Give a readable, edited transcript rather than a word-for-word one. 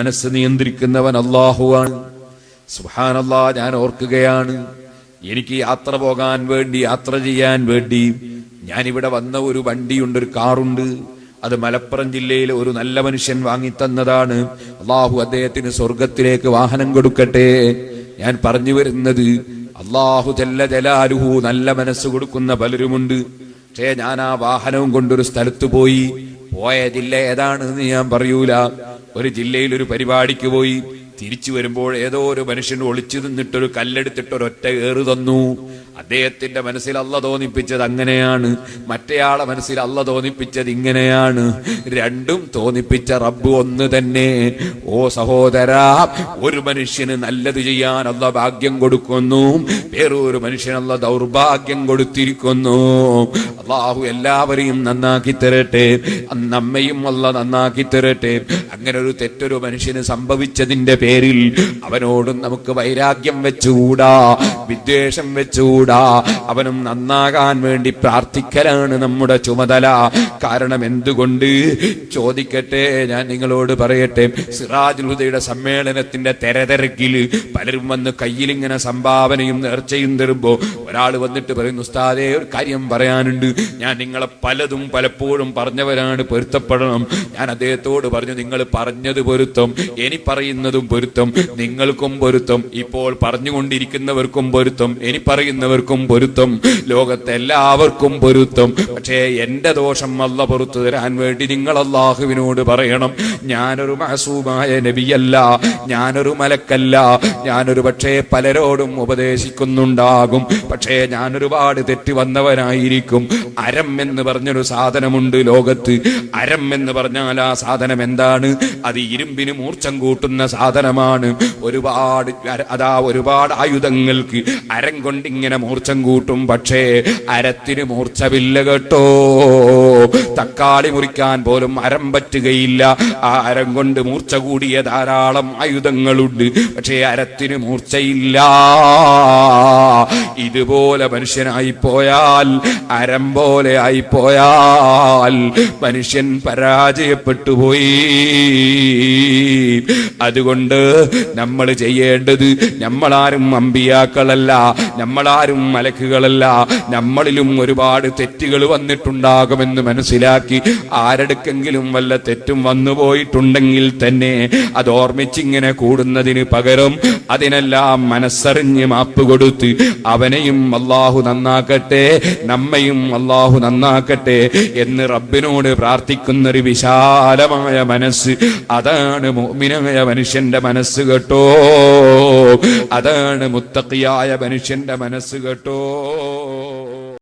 മനസ്സ് നിയന്ത്രിക്കുന്നവൻ അല്ലാഹുവാണ്. സുബ്ഹാനല്ലാഹ്, ഞാൻ ഓർക്കുകയാണ്, എനിക്ക് യാത്ര പോകാൻ വേണ്ടി, യാത്ര ചെയ്യാൻ വേണ്ടി ഞാനിവിടെ വന്ന ഒരു വണ്ടിയുണ്ട്, ഒരു കാറുണ്ട്. അത് മലപ്പുറം ജില്ലയിലെ ഒരു നല്ല മനുഷ്യൻ വാങ്ങിത്തന്നതാണ്. അല്ലാഹു അദ്ദേഹത്തിന് സ്വർഗത്തിലേക്ക് വാഹനം കൊടുക്കട്ടെ. ഞാൻ പറഞ്ഞു വരുന്നത്, അല്ലാഹു ജല്ല ജലാലുഹു നല്ല മനസ്സ് കൊടുക്കുന്ന പലരുമുണ്ട്. പക്ഷേ ഞാൻ ആ വാഹനവും കൊണ്ടൊരു സ്ഥലത്ത് പോയി. പോയ ജില്ല ഏതാണെന്ന് ഞാൻ പറയൂല. ഒരു ജില്ലയിൽ ഒരു പരിപാടിക്ക് പോയി. തിരിച്ചു വരുമ്പോൾ ഏതോ ഒരു മനുഷ്യൻ ഒളിച്ചു നിന്നിട്ടൊരു കല്ലെടുത്തിട്ട് ഒരൊറ്റ ഏറ് തന്നു. അദ്ദേഹത്തിന്റെ മനസ്സിൽ അള്ള തോന്നിപ്പിച്ചത് അങ്ങനെയാണ്, മറ്റേയാളെ മനസ്സിൽ അള്ള തോന്നിപ്പിച്ചത് ഇങ്ങനെയാണ്. രണ്ടും തോന്നിപ്പിച്ച റബ്ബ് ഒന്ന് തന്നെ. ഓ സഹോദരാ, ഒരു മനുഷ്യന് നല്ലത് ചെയ്യാൻ അള്ള ഭാഗ്യം കൊടുക്കുന്നു, വേറൊരു മനുഷ്യൻ അള്ള ദൗർഭാഗ്യം കൊടുത്തിരിക്കുന്നു. അള്ളാഹു എല്ലാവരെയും നന്നാക്കി തരട്ടെ, നമ്മയും അള്ള നന്നാക്കി തരട്ടെ. അങ്ങനെ ഒരു തെറ്റൊരു മനുഷ്യന് സംഭവിച്ചതിന്റെ പേരിൽ അവനോടും നമുക്ക് വൈരാഗ്യം വെച്ചുകൂടാ, വിദ്വേഷം വെച്ചുകൂടാ. അവനും നന്നാകാൻ വേണ്ടി പ്രാർത്ഥിക്കലാണ് നമ്മുടെ ചുമതല. കാരണം എന്തുകൊണ്ട് ചോദിക്കട്ടെ, ഞാൻ നിങ്ങളോട് പറയട്ടെ. സിറാജുൽ ഹുദയുടെ സമ്മേളനത്തിന്റെ തെരതിരക്കിൽ പലരും വന്ന് കയ്യിലിങ്ങനെ സംഭാവനയും നേർച്ചയും തരുമ്പോ ഒരാൾ വന്നിട്ട് പറയുന്നു, ഉസ്താദേ ഒരു കാര്യം പറയാനുണ്ട്, ഞാൻ നിങ്ങളെ പലതും പലപ്പോഴും പറഞ്ഞവരാണ്, പൊരുത്തപ്പെടണം. ഞാൻ അദ്ദേഹത്തോട് പറഞ്ഞു, നിങ്ങൾ പറഞ്ഞത് പൊരുത്തം, ഇനി പറയുന്നതും പൊരുത്തം, നിങ്ങൾക്കും പൊരുത്തം, ഇപ്പോൾ പറഞ്ഞുകൊണ്ടിരിക്കുന്നവർക്കും പൊരുത്തം, ഇനി പറയുന്നവർക്കും പൊരുത്തം, ലോകത്തെ എല്ലാവർക്കും പൊരുത്തം. പക്ഷേ എന്റെ ദോഷം അല്ല പുറത്തു തരാൻ വേണ്ടി നിങ്ങൾ അല്ലാഹുവിനോട് പറയണം. ഞാനൊരു മഅസൂമായ നബിയല്ല, ഞാനൊരു മലക്കല്ല, ഞാനൊരു പക്ഷേ പലരോടും ഉപദേശിക്കുന്നുണ്ടാകും, പക്ഷേ ഞാൻ ഒരുപാട് തെറ്റ് വന്നവനായിരിക്കും. അരം എന്ന് പറഞ്ഞൊരു സാധനമുണ്ട് ലോകത്ത്. അരം എന്ന് പറഞ്ഞാൽ ആ സാധനം എന്താണ്? അത് ഇരുമ്പിന് മൂർച്ചം കൂട്ടുന്ന സാധനമാണ്. ഒരുപാട് ആയുധങ്ങൾക്ക് അരം കൊണ്ടിങ്ങനെ മൂർച്ചം കൂട്ടും, പക്ഷേ അരത്തിന് മൂർച്ചമില്ല കേട്ടോ. തക്കാളി മുറിക്കാൻ പോലും അരം പറ്റുകയില്ല. ആ അരം കൊണ്ട് മൂർച്ച കൂടിയ ധാരാളം ആയുധങ്ങളുണ്ട്, പക്ഷേ അരത്തിന് മൂർച്ചയില്ല. ഇതുപോലെ മനുഷ്യനായി പോയാൽ, അരം പോലെ ആയിപ്പോയാൽ മനുഷ്യൻ പരാജയപ്പെട്ടു പോയി. അതുകൊണ്ട് നമ്മൾ ചെയ്യേണ്ടത്, നമ്മളാരും അമ്പിയാക്കളല്ല, നമ്മളാരും മലക്കുകളല്ല, നമ്മളിലും ഒരുപാട് തെറ്റുകൾ വന്നിട്ടുണ്ടാകുമെന്ന് മനസ്സിലാക്കി, ആരെടുക്കെങ്കിലും വല്ല തെറ്റും വന്നുപോയിട്ടുണ്ടെങ്കിൽ തന്നെ അത് ഓർമ്മിച്ചിങ്ങനെ കൂടുന്നതിന് പകരം അതിനെല്ലാം മനസ്സറിഞ്ഞ് മാപ്പ് കൊടുത്ത് അവനെയും അല്ലാഹു നന്നാക്കട്ടെ, നമ്മയും അല്ലാഹു നന്നാക്കട്ടെ എന്ന് റബ്ബിനോട് പ്രാർത്ഥിക്കുന്നൊരു വിശാലമായ മനസ്സ്, അതാണ് മുഅ്മിനായ മനുഷ്യന്റെ മനസ്സ് കേട്ടോ. അതാണ് മുത്തഖിയായ മനുഷ്യന്റെ മനസ്സ് കേട്ടോ.